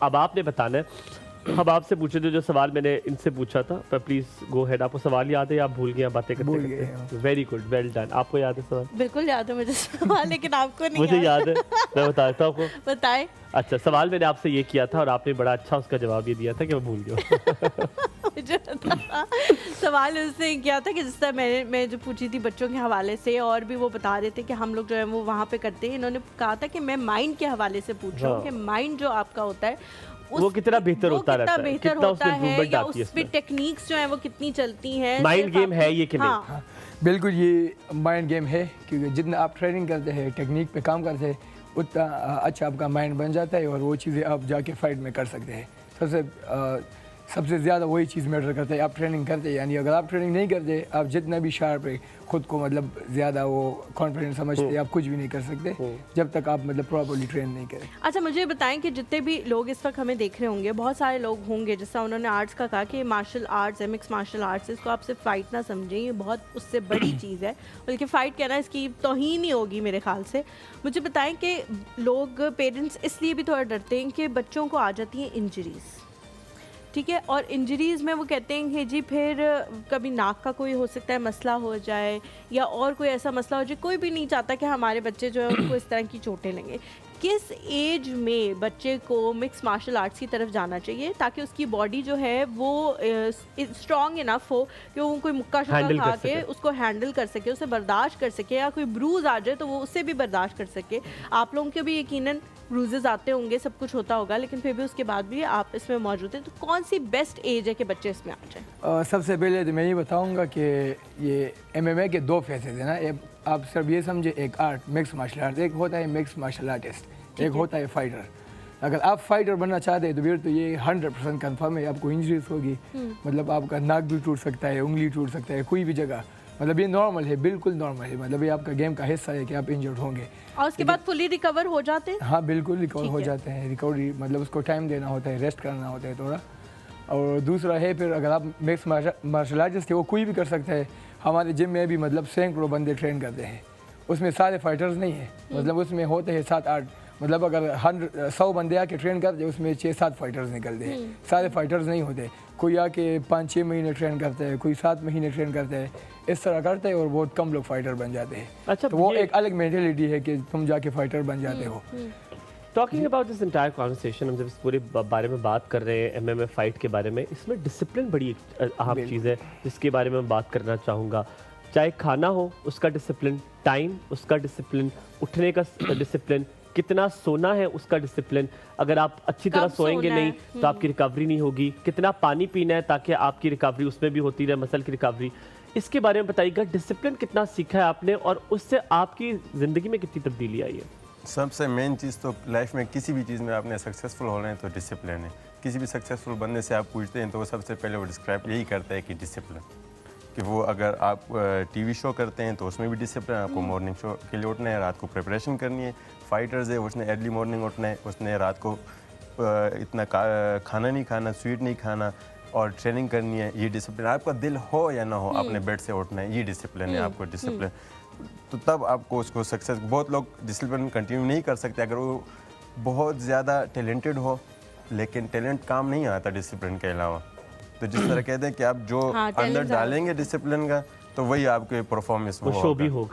अब आपने बताना है। अब आपसे पूछे थे जो सवाल मैंने इनसे पूछा था, पर प्लीज गो हेड। आपको सवाल याद है या आप भूल गए बातें करते करते? Very good, well done. आपको याद है सवाल? बिल्कुल याद है मुझे सवाल, लेकिन आपको नहीं मुझे याद है, मैं बताता हूँ आपको। बताएं। अच्छा, सवाल मैंने आपसे ये किया था और आपने बड़ा अच्छा उसका जवाब ये दिया था कि मैं भूल गया। मुझे पता था। सवाल उसने किया था कि जिस तरह मैं जो पूछी थी बच्चों के हवाले से, और भी वो बता रहे थे कि हम लोग जो है वो वहाँ पे करते हैं। इन्होंने कहा था कि मैं माइंड के हवाले से पूछ रहा हूँ कि माइंड जो आपका होता है वो कितना बेहतर होता रहता है, कितना उसमें इम्प्रूवमेंट या आती है उसमें टेक्निक्स जो है वो कितनी चलती हैं। माइंड गेम है ये कि नहीं? हाँ, बिल्कुल ये माइंड गेम है, क्योंकि जितना आप ट्रेनिंग करते हैं, टेक्निक पे काम करते हैं, उतना अच्छा आपका माइंड बन जाता है और वो चीज़ें आप जाके फाइट में कर सकते हैं। सबसे ज़्यादा वही चीज़ मैटर करता है, आप ट्रेनिंग करते हैं। यानी अगर आप ट्रेनिंग नहीं करते, आप जितना भी शार्प है, खुद को मतलब ज़्यादा वो कॉन्फिडेंट समझते हैं, आप कुछ भी नहीं कर सकते जब तक आप मतलब प्रॉपर्ली ट्रेन नहीं करें। अच्छा, मुझे बताएं कि जितने भी लोग इस वक्त हमें देख रहे होंगे, बहुत सारे लोग होंगे जैसा उन्होंने आर्ट्स का कहा कि मार्शल आर्ट्स है, मिक्स मार्शल आर्ट्स, इसको आप सिर्फ फाइट ना समझें, ये बहुत उससे बड़ी चीज़ है, बल्कि फ़ाइट कहना इसकी तौहीन ही होगी मेरे ख्याल से। मुझे बताएं कि लोग, पेरेंट्स इसलिए भी थोड़ा डरते हैं कि बच्चों को आ जाती हैं इंजरीज़, ठीक है, और इंजरीज़ में वो कहते हैं कि जी फिर कभी नाक का कोई हो सकता है मसला हो जाए, या और कोई ऐसा मसला हो जाए। कोई भी नहीं चाहता कि हमारे बच्चे जो है उनको इस तरह की चोटें लगें। किस एज में बच्चे को मिक्स मार्शल आर्ट्स की तरफ जाना चाहिए ताकि उसकी बॉडी जो है वो स्ट्रॉन्ग इनफ हो कि वो कोई मुक्का शुक्का खा के उसको हैंडल कर सके, उसे बर्दाश्त कर सके, या कोई ब्रूज आ जाए तो वो उससे भी बर्दाश्त कर सके? आप लोगों के भी यकीनन ब्रूजेस आते होंगे, सब कुछ होता होगा, लेकिन फिर भी उसके बाद भी आप इसमें मौजूद हैं, तो कौन सी बेस्ट एज है कि बच्चे इसमें आ जाए? सबसे पहले तो मैं ये बताऊंगा कि ये MMA के दो फेसेस हैं ना। आप सिर्फ ये समझे, एक आर्ट मिक्स मार्शल आर्ट, एक होता है मिक्स मार्शल आर्टिस्ट, एक होता है फाइटर। अगर आप फाइटर बनना चाहते हैं तो फिर तो ये 100% कन्फर्म है, आपको इंजरीज होगी। मतलब आपका नाक भी टूट सकता है, उंगली टूट सकता है, कोई भी जगह। मतलब ये नॉर्मल है, बिल्कुल नॉर्मल है। मतलब ये आपका गेम का हिस्सा है कि आप इंजर्ड होंगे, और उसके बाद फुली रिकवर हो जाते हैं। हाँ बिल्कुल रिकवर हो जाते हैं। रिकवरी मतलब उसको टाइम देना होता है, रेस्ट करना होता है थोड़ा। और दूसरा है फिर अगर आप मिक्स मार्शल आर्टिस्ट है, वो कोई भी कर सकता है। हमारे जिम में भी मतलब सैकड़ों बंदे ट्रेन करते हैं, उसमें सारे फाइटर्स नहीं है। मतलब उसमें होते हैं 7-8, मतलब अगर 100 बंदे आके ट्रेन करते हैं उसमें 6-7 फाइटर्स निकलते हैं। सारे फाइटर्स नहीं होते, कोई आके 5-6 महीने ट्रेन करते हैं, कोई 7 महीने ट्रेन करते हैं, इस तरह करते हैं और बहुत कम लोग फाइटर बन जाते हैं। अच्छा, तो वो एक अलग मेंटेलिटी है कि तुम जाके फाइटर बन जाते हो। Talking about this entire conversation, हम जब इस पूरे बारे में बात कर रहे हैं MMA फाइट के बारे में, इसमें डिसिप्लिन बड़ी अहम चीज़ है जिसके बारे में मैं बात करना चाहूँगा। चाहे खाना हो उसका डिसिप्लिन, टाइम उसका डिसिप्लिन, उठने का डिसिप्लिन, कितना सोना है उसका डिसिप्लिन। अगर आप अच्छी तरह सोएंगे नहीं तो आपकी रिकवरी नहीं होगी। कितना पानी पीना है ताकि आपकी रिकवरी उसमें भी होती रहे, मसल की रिकवरी। इसके बारे में बताइएगा, डिसिप्लिन कितना सीखा है आपने और उससे आपकी ज़िंदगी में कितनी तब्दीली आई है? सबसे मेन चीज़ तो लाइफ में किसी भी चीज़ में आपने सक्सेसफुल होना है तो डिसिप्लिन है। किसी भी सक्सेसफुल बंदे से आप पूछते हैं तो वो सबसे पहले वो डिस्क्राइब यही करता है कि डिसिप्लिन, कि वो अगर आप टीवी शो करते हैं तो उसमें भी डिसिप्लिन, आपको मॉर्निंग शो के लिए उठना है, रात को प्रिपरेशन करनी है। फाइटर्स है, उसने अर्ली मॉर्निंग उठना है, उसने रात को इतना खाना नहीं खाना, स्वीट नहीं खाना और ट्रेनिंग करनी है। ये डिसिप्लिन, आपका दिल हो या ना हो अपने बेड से उठना है, ये डिसिप्लिन है आपको डिसिप्लिन। तो तब आपको उसको सक्सेस। बहुत लोग डिसिप्लिन कंटिन्यू नहीं कर सकते अगर वो बहुत ज़्यादा टैलेंटेड हो, लेकिन टैलेंट काम नहीं आता डिसिप्लिन के अलावा। तो जिस तरह कहते हैं कि आप जो अंदर डालेंगे डिसिप्लिन का, तो वही आपके परफॉर्मेंस वो शो भी होगा।